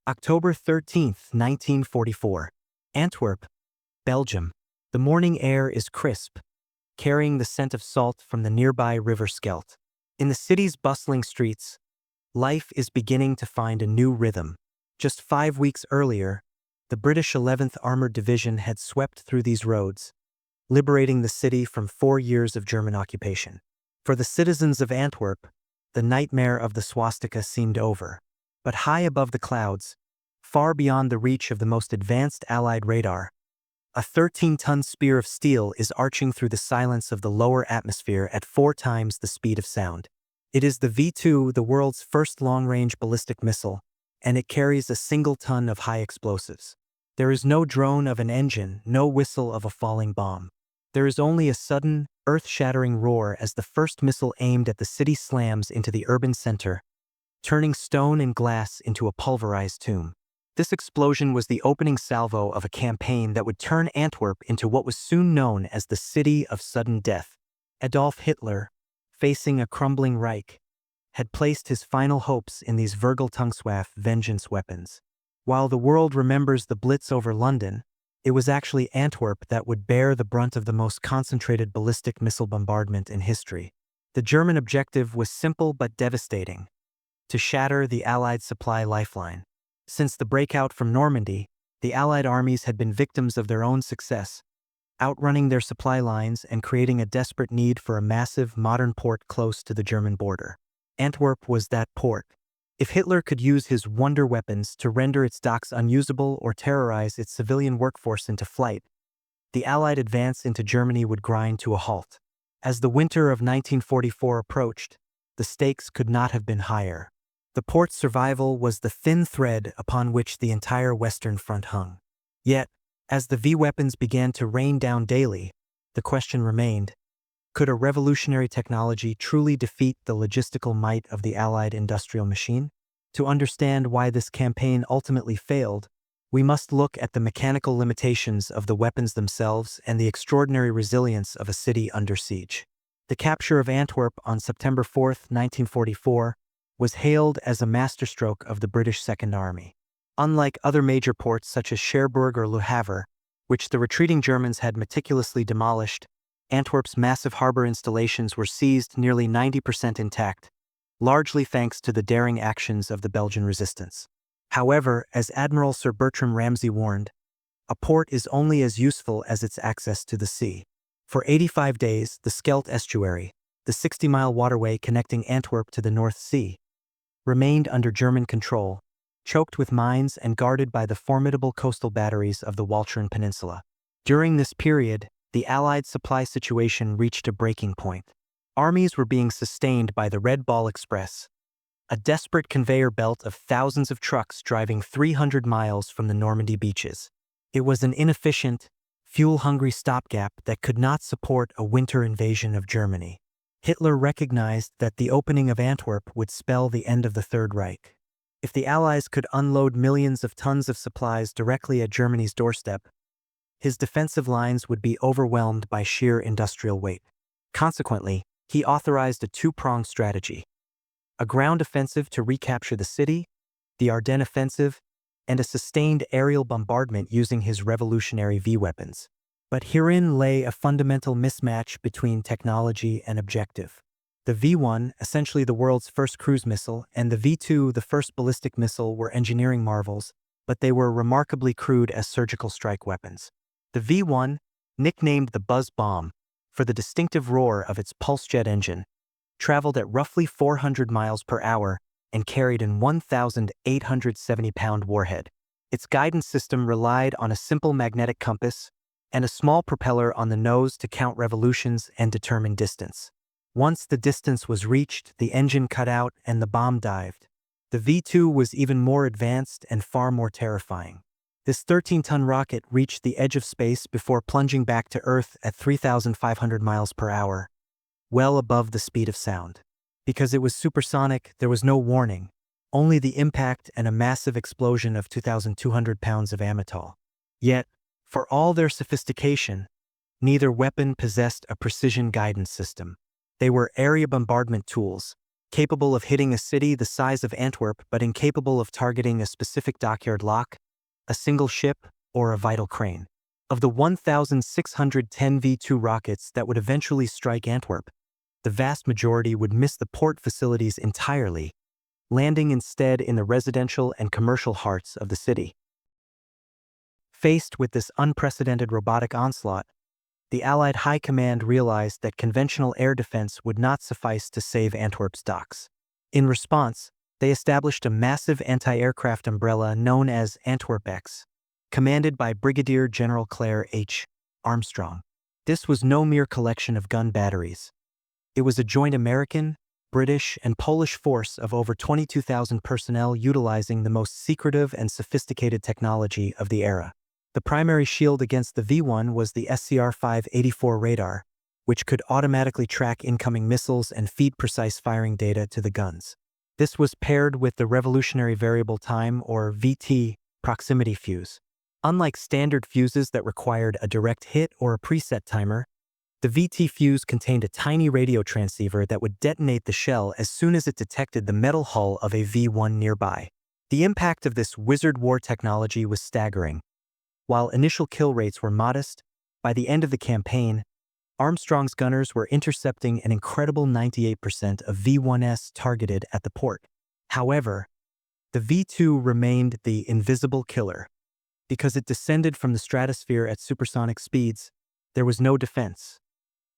October 13th, 1944. Antwerp, Belgium. The morning air is crisp, carrying the scent of salt from the nearby River Scheldt. In the city's bustling streets, life is beginning to find a new rhythm. Just 5 weeks earlier, the British 11th Armored Division had swept through these roads, liberating the city from 4 years of German occupation. For the citizens of Antwerp, the nightmare of the swastika seemed over. But high above the clouds, far beyond the reach of the most advanced Allied radar, a 13-ton spear of steel is arching through the silence of the lower atmosphere at 4 times the speed of sound. It is the V2, the world's first long-range ballistic missile, and it carries a single ton of high explosives. There is no drone of an engine, no whistle of a falling bomb. There is only a sudden, earth-shattering roar as the first missile aimed at the city slams into the urban center, turning stone and glass into a pulverized tomb. This explosion was the opening salvo of a campaign that would turn Antwerp into what was soon known as the City of Sudden Death. Adolf Hitler, facing a crumbling Reich, had placed his final hopes in these Vergeltungswaffe vengeance weapons. While the world remembers the Blitz over London, it was actually Antwerp that would bear the brunt of the most concentrated ballistic missile bombardment in history. The German objective was simple but devastating: to shatter the Allied supply lifeline. Since the breakout from Normandy, the Allied armies had been victims of their own success, outrunning their supply lines and creating a desperate need for a massive, modern port close to the German border. Antwerp was that port. If Hitler could use his wonder weapons to render its docks unusable or terrorize its civilian workforce into flight, the Allied advance into Germany would grind to a halt. As the winter of 1944 approached, the stakes could not have been higher. The port's survival was the thin thread upon which the entire Western Front hung. Yet, as the V-weapons began to rain down daily, the question remained: could a revolutionary technology truly defeat the logistical might of the Allied industrial machine? To understand why this campaign ultimately failed, we must look at the mechanical limitations of the weapons themselves and the extraordinary resilience of a city under siege. The capture of Antwerp on September 4th, 1944, was hailed as a masterstroke of the British Second Army. Unlike other major ports such as Cherbourg or Le Havre, which the retreating Germans had meticulously demolished, Antwerp's massive harbor installations were seized nearly 90% intact, largely thanks to the daring actions of the Belgian resistance. However, as Admiral Sir Bertram Ramsay warned, a port is only as useful as its access to the sea. For 85 days, the Scheldt estuary, the 60-mile waterway connecting Antwerp to the North Sea, remained under German control, choked with mines and guarded by the formidable coastal batteries of the Walcheren Peninsula. During this period, the Allied supply situation reached a breaking point. Armies were being sustained by the Red Ball Express, a desperate conveyor belt of thousands of trucks driving 300 miles from the Normandy beaches. It was an inefficient, fuel-hungry stopgap that could not support a winter invasion of Germany. Hitler recognized that the opening of Antwerp would spell the end of the Third Reich. If the Allies could unload millions of tons of supplies directly at Germany's doorstep, his defensive lines would be overwhelmed by sheer industrial weight. Consequently, he authorized a two-pronged strategy: a ground offensive to recapture the city, the Ardennes offensive, and a sustained aerial bombardment using his revolutionary V-weapons. But herein lay a fundamental mismatch between technology and objective. The V-1, essentially the world's first cruise missile, and the V-2, the first ballistic missile, were engineering marvels, but they were remarkably crude as surgical strike weapons. The V-1, nicknamed the Buzz Bomb for the distinctive roar of its pulse jet engine, traveled at roughly 400 miles per hour and carried an 1,870-pound warhead. Its guidance system relied on a simple magnetic compass and a small propeller on the nose to count revolutions and determine distance. Once the distance was reached, the engine cut out and the bomb dived. The V-2 was even more advanced and far more terrifying. This 13-ton rocket reached the edge of space before plunging back to Earth at 3,500 miles per hour, well above the speed of sound. Because it was supersonic, there was no warning, only the impact and a massive explosion of 2,200 pounds of amytal. Yet, for all their sophistication, neither weapon possessed a precision guidance system. They were area bombardment tools, capable of hitting a city the size of Antwerp but incapable of targeting a specific dockyard lock, a single ship, or a vital crane. Of the 1,610 V-2 rockets that would eventually strike Antwerp, the vast majority would miss the port facilities entirely, landing instead in the residential and commercial hearts of the city. Faced with this unprecedented robotic onslaught, the Allied High Command realized that conventional air defense would not suffice to save Antwerp's docks. In response, they established a massive anti-aircraft umbrella known as Antwerp X, commanded by Brigadier General Claire H. Armstrong. This was no mere collection of gun batteries. It was a joint American, British, and Polish force of over 22,000 personnel utilizing the most secretive and sophisticated technology of the era. The primary shield against the V-1 was the SCR-584 radar, which could automatically track incoming missiles and feed precise firing data to the guns. This was paired with the Revolutionary Variable Time, or VT, proximity fuse. Unlike standard fuses that required a direct hit or a preset timer, the VT fuse contained a tiny radio transceiver that would detonate the shell as soon as it detected the metal hull of a V-1 nearby. The impact of this Wizard War technology was staggering. While initial kill rates were modest, by the end of the campaign, Armstrong's gunners were intercepting an incredible 98% of V-1s targeted at the port. However, the V-2 remained the invisible killer. Because it descended from the stratosphere at supersonic speeds, there was no defense.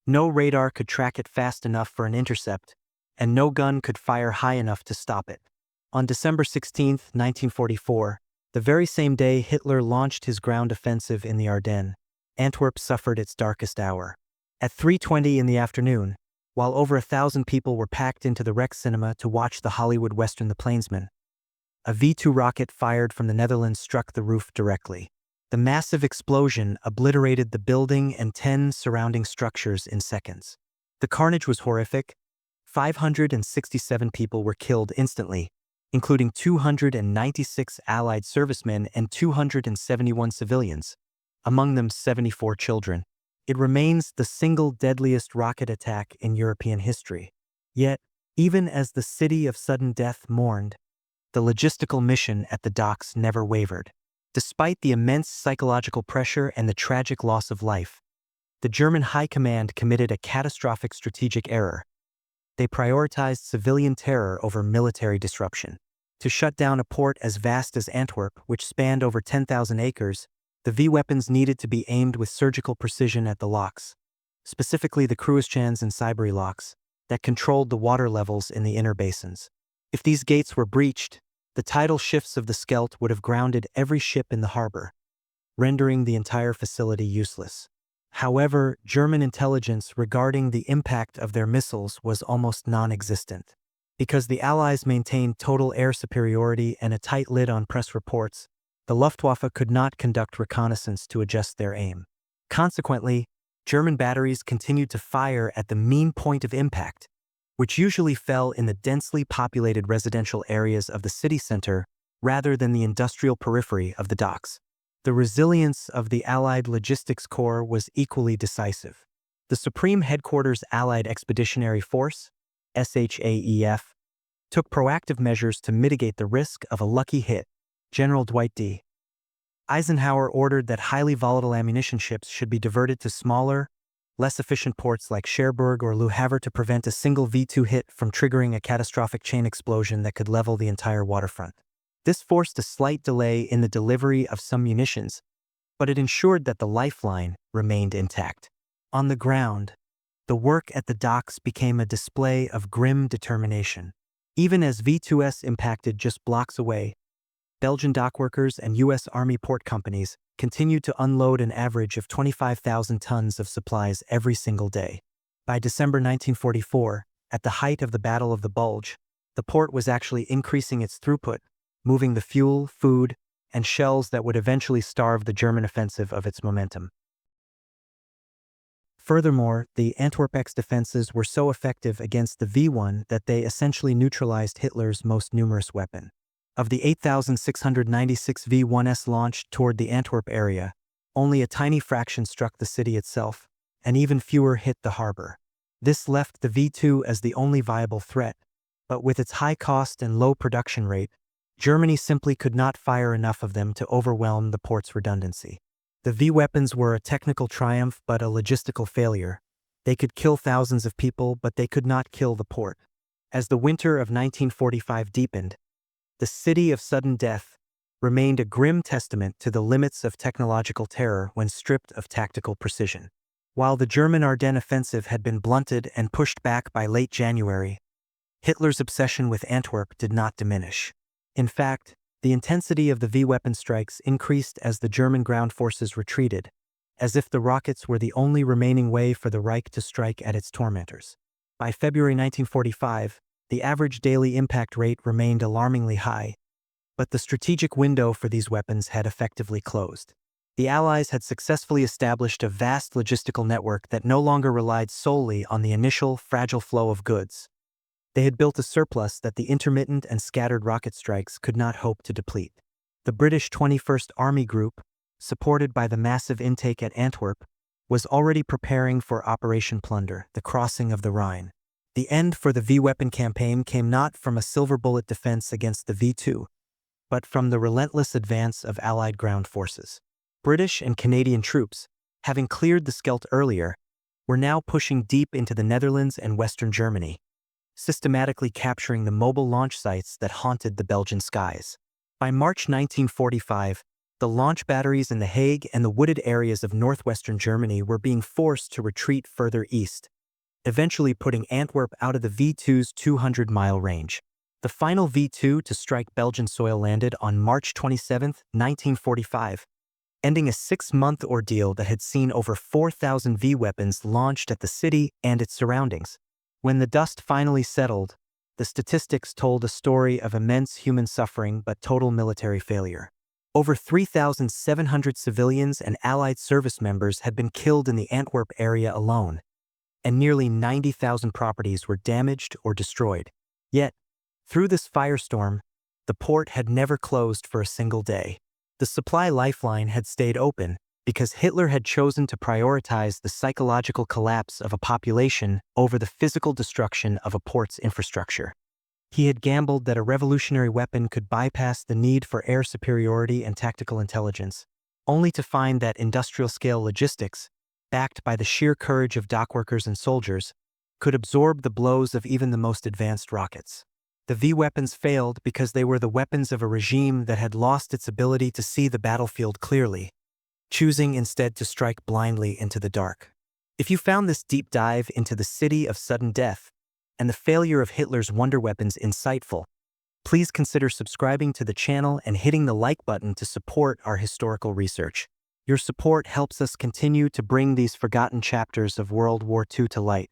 No radar could track it fast enough for an intercept, and no gun could fire high enough to stop it. On December 16, 1944, the very same day Hitler launched his ground offensive in the Ardennes, Antwerp suffered its darkest hour. At 3:20 in the afternoon, while over 1,000 people were packed into the Rex Cinema to watch the Hollywood Western The Plainsman, a V-2 rocket fired from the Netherlands struck the roof directly. The massive explosion obliterated the building and 10 surrounding structures in seconds. The carnage was horrific. 567 people were killed instantly, including 296 Allied servicemen and 271 civilians, among them 74 children. It remains the single deadliest rocket attack in European history. Yet, even as the city of sudden death mourned, the logistical mission at the docks never wavered. Despite the immense psychological pressure and the tragic loss of life, the German High Command committed a catastrophic strategic error. They prioritized civilian terror over military disruption. To shut down a port as vast as Antwerp, which spanned over 10,000 acres, the V-weapons needed to be aimed with surgical precision at the locks, specifically the Cruischans and Siberi locks, that controlled the water levels in the inner basins. If these gates were breached, the tidal shifts of the Scheldt would have grounded every ship in the harbor, rendering the entire facility useless. However, German intelligence regarding the impact of their missiles was almost non-existent. Because the Allies maintained total air superiority and a tight lid on press reports, the Luftwaffe could not conduct reconnaissance to adjust their aim. Consequently, German batteries continued to fire at the mean point of impact, which usually fell in the densely populated residential areas of the city center rather than the industrial periphery of the docks. The resilience of the Allied Logistics Corps was equally decisive. The Supreme Headquarters Allied Expeditionary Force, SHAEF, took proactive measures to mitigate the risk of a lucky hit. General Dwight D. Eisenhower ordered that highly volatile ammunition ships should be diverted to smaller, less efficient ports like Cherbourg or Le Havre to prevent a single V-2 hit from triggering a catastrophic chain explosion that could level the entire waterfront. This forced a slight delay in the delivery of some munitions, but it ensured that the Lifeline remained intact. On the ground, the work at the docks became a display of grim determination. Even as V-2s impacted just blocks away, Belgian dockworkers and U.S. Army port companies continued to unload an average of 25,000 tons of supplies every single day. By December 1944, at the height of the Battle of the Bulge, the port was actually increasing its throughput, moving the fuel, food, and shells that would eventually starve the German offensive of its momentum. Furthermore, the Antwerp X defenses were so effective against the V-1 that they essentially neutralized Hitler's most numerous weapon. Of the 8,696 V-1s launched toward the Antwerp area, only a tiny fraction struck the city itself, and even fewer hit the harbor. This left the V-2 as the only viable threat, But with its high cost and low production rate, Germany simply could not fire enough of them to overwhelm the port's redundancy. The V-weapons were a technical triumph but a logistical failure. They could kill thousands of people, but they could not kill the port. As the winter of 1945 deepened, the city of sudden death remained a grim testament to the limits of technological terror when stripped of tactical precision. While the German Ardennes offensive had been blunted and pushed back by late January, Hitler's obsession with Antwerp did not diminish. In fact, the intensity of the V-weapon strikes increased as the German ground forces retreated, as if the rockets were the only remaining way for the Reich to strike at its tormentors. By February 1945, the average daily impact rate remained alarmingly high, but the strategic window for these weapons had effectively closed. The Allies had successfully established a vast logistical network that no longer relied solely on the initial, fragile flow of goods. They had built a surplus that the intermittent and scattered rocket strikes could not hope to deplete. The British 21st Army Group, supported by the massive intake at Antwerp, was already preparing for Operation Plunder, the crossing of the Rhine. The end for the V-weapon campaign came not from a silver bullet defense against the V2, but from the relentless advance of Allied ground forces. British and Canadian troops, having cleared the Scheldt earlier, were now pushing deep into the Netherlands and Western Germany, systematically capturing the mobile launch sites that haunted the Belgian skies. By March 1945, the launch batteries in The Hague and the wooded areas of northwestern Germany were being forced to retreat further east, eventually putting Antwerp out of the V2's 200-mile range. The final V2 to strike Belgian soil landed on March 27, 1945, ending a 6-month ordeal that had seen over 4,000 V-weapons launched at the city and its surroundings. When the dust finally settled, the statistics told a story of immense human suffering but total military failure. Over 3,700 civilians and Allied service members had been killed in the Antwerp area alone, and nearly 90,000 properties were damaged or destroyed. Yet, through this firestorm, the port had never closed for a single day. The supply lifeline had stayed open because Hitler had chosen to prioritize the psychological collapse of a population over the physical destruction of a port's infrastructure. He had gambled that a revolutionary weapon could bypass the need for air superiority and tactical intelligence, only to find that industrial-scale logistics, backed by the sheer courage of dockworkers and soldiers, could absorb the blows of even the most advanced rockets. The V-weapons failed because they were the weapons of a regime that had lost its ability to see the battlefield clearly, choosing instead to strike blindly into the dark. If you found this deep dive into the city of sudden death and the failure of Hitler's wonder weapons insightful, please consider subscribing to the channel and hitting the like button to support our historical research. Your support helps us continue to bring these forgotten chapters of World War II to light.